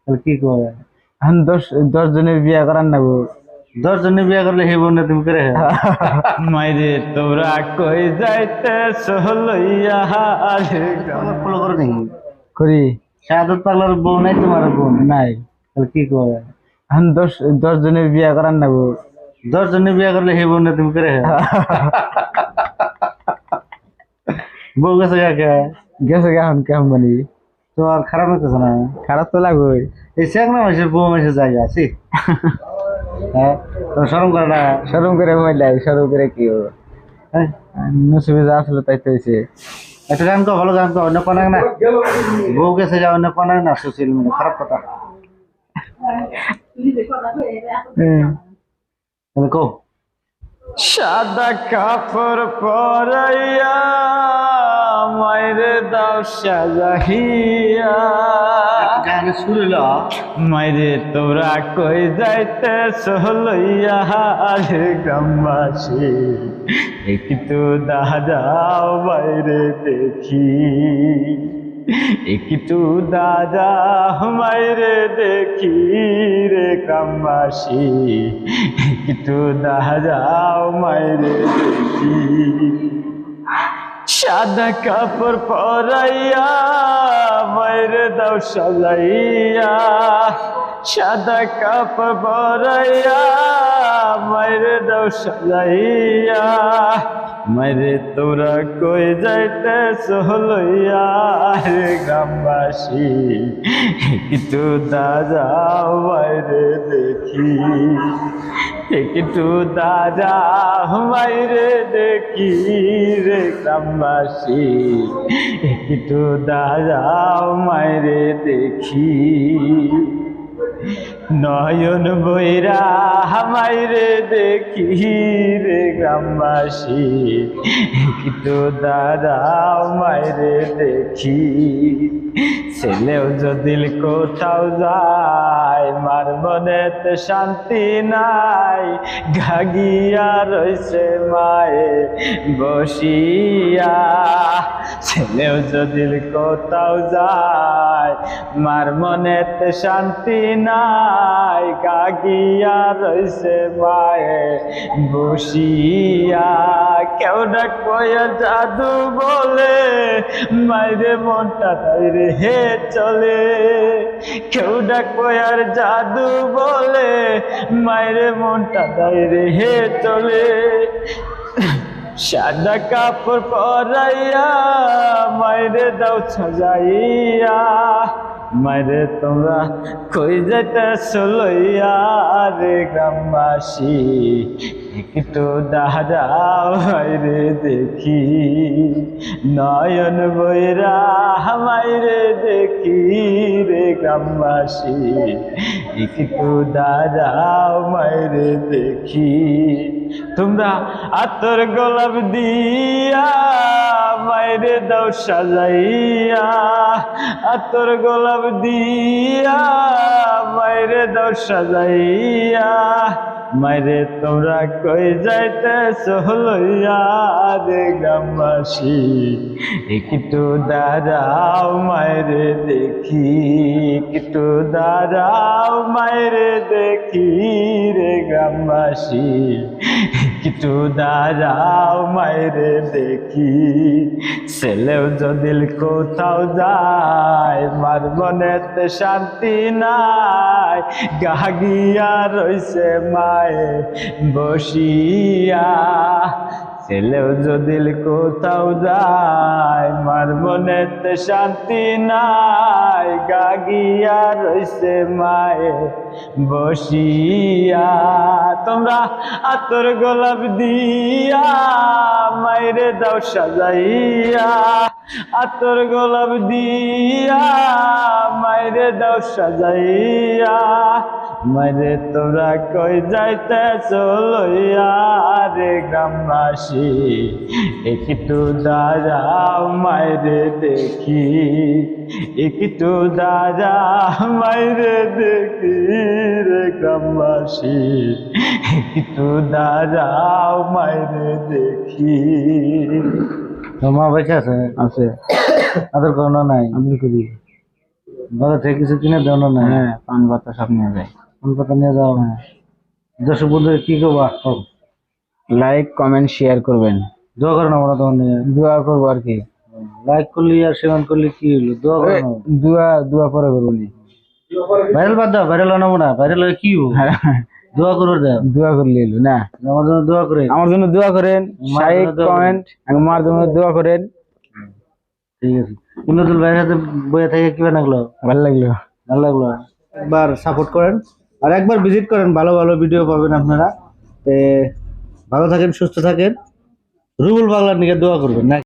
তাহলে কি করে? এখন দশ জনের বিয়া করার নেবো। 10 জনে বিয়ে করলে হেবো না তুমি করে হে? মাইরে তোরা কই যাইতে লইয়া পাগলা ফলো করে নাকি? করি শাহাদত পাগলার বউ নাই তোমার বোন? নাই। তাহলে কি করে? এখন দশ জনের বিয়া করার নেবো। 10 জনে বিয়ে করলে হেবো না তুমি করে হে? বউ গেছে কাকে? গেছে এখন কেমন বানি। তো আর খারাপ লাগতেছে না? খারাপ তো লাগবে। এই শেখ না মাসের বউ মাসের জায়গা আছি। হ্যাঁ, তো শরম করে না? সরম করে মহিলাই সরম করে কি হবো। হ্যাঁ, নসিবে যা আসলে তাই তো হয়েছে। একটা গান কো, ভালো গান কো, অন্য কোন না। বউ গেছে যা অন্য কোন না, সোশ্যাল মিডিয়া খারাপ কথা। তাহলে কো। সাদা কাপড় পরাইয়া মাইরে দাও সাজাহিয়া। গানের সুর হলো মাইরে তোরা কই যাইতে লইয়া গ্রামবাসী একটু দাদাও বাইরে দেখি, একটু দাদা মাইরে দেখি রে গ্রামবাসী, একটু দাদাও মাইরে দেখি। সাদা কাপড় পরাইয়া মাইরে দাও সাজাইয়া, সাদা কাপড় পরাইয়া মাইরে দাও সাজাইয়া। মাইরে তোরা কই যাইতে লইয়া রে গ্রামবাসী একটু দাদাও বাইরে দেখি, একটু দাদা মাইরে দেখি রে গ্রামবাসী, একটু দাদা মাইরে দেখি। নয়ন বৈরা মাইরে দেখি রে গ্রামবাসী, একটু দাদা মাইরে দেখি। ছেলেও যদি কোথাও যায় মার মনেতে শান্তি নাই, ঘাগিয়া রইছে মায়ে বসিয়া। ছেলেও যদি কোথাও যায় মার মনেতে শান্তি নাই, গাগিয়া রইছে মায়ে বসিয়া। কেউ না কয়া জাদু বলে মাইরে মনটা তাইরে হে চলে, কেউ না কয়ার জাদু বলে মাইরে মনটা তাইরে হে চলে। সাদা কাপড় পরাইয়া মাইরে দাও সাজাইয়া, মাইরে তোমরা কই যাইতেছ লইয়া রে গ্রামবাসী, একটু দাঁড়াও মাইরে দেখি। নয়ন বৈরা মাইরে দেখি রে গ্রামবাসী, একটু দাঁড়াও মাইরে দেখি। তোমরা আতর গোলাপ দিয়া মাইরে দাও সাজাইয়া, আতর গোলাপ দিয়া মাইরে দাও সাজাইয়া। মাইরে তোমরা কই যাইতেছ লইয়া রে গ্রামবাসী, একটু দাঁড়াও মাইরে দেখি, একটু দাঁড়াও মাইরে দেখি রে গ্রামবাসী, একটু দাঁড়াও মাইরে দেখি। ছেলেও যদি কোথাও যায় মার মনেতে শান্তি নাই, গাগিয়া রইছে মায়ে বসিয়া। ছেলেও যদি কোথাও যায় মার মনেতে শান্তি নাই, গাগিয়া রইছে মায়ে বসিয়া। তোমরা আতর গোলাপ দিয়া মাইরে দাও সাজাইয়া, আতর গোলাপ দিয়া মাইরে দাও সাজাইয়া। মাইরে তোরা কই যাইতেছ লইয়া রে গ্রামবাসী, একটু দাঁড়াও মাইরে দেখি, একটু দাঁড়াও মাইরে দেখি রে গ্রামবাসী, একটু দাঁড়াও মাইরে দেখি। তোমার বেঁচে আছে? আছে আদর কোনো নাই? আমি করি বাজার থেকে কিছু কিনে দেও না? হ্যাঁ, পান পাতা সব নিয়ে যায়। কোন কথা নিয়ে যাও? দর্শক বন্ধুদের কি করবা? লাইক কমেন্ট শেয়ার করবেন, দোয়া করো না আমরা তখন দোয়া করবো আর কি। লাইক করলি আর শেয়ার করলি কি হলো? দোয়া করো না। দোয়া পরে করবো নি। ভাইরাল বাদ দাও, ভাইরাল আনাবো না, ভাইরাল হয়ে কি হবো? দোয়া করে দাও, দোয়া করলে এলো না। আমার জন্য দোয়া করে। আমার জন্য দোয়া করেন, মার লাইক জন্য দোয়া কমেন্ট আমার জন্য দোয়া করেন। ঠিক আছে। কুন্নতুল ভাইয়ের সাথে বইয়ে থেকে কি লাগলো? ভালো লাগলো। ভালো লাগলো। একবার সাপোর্ট করেন আর একবার ভিজিট করেন, ভালো ভালো ভিডিও পাবেন আপনারা। ভালো থাকেন, সুস্থ থাকেন। রুবুল পাগলার নিকে দোয়া করবেন না।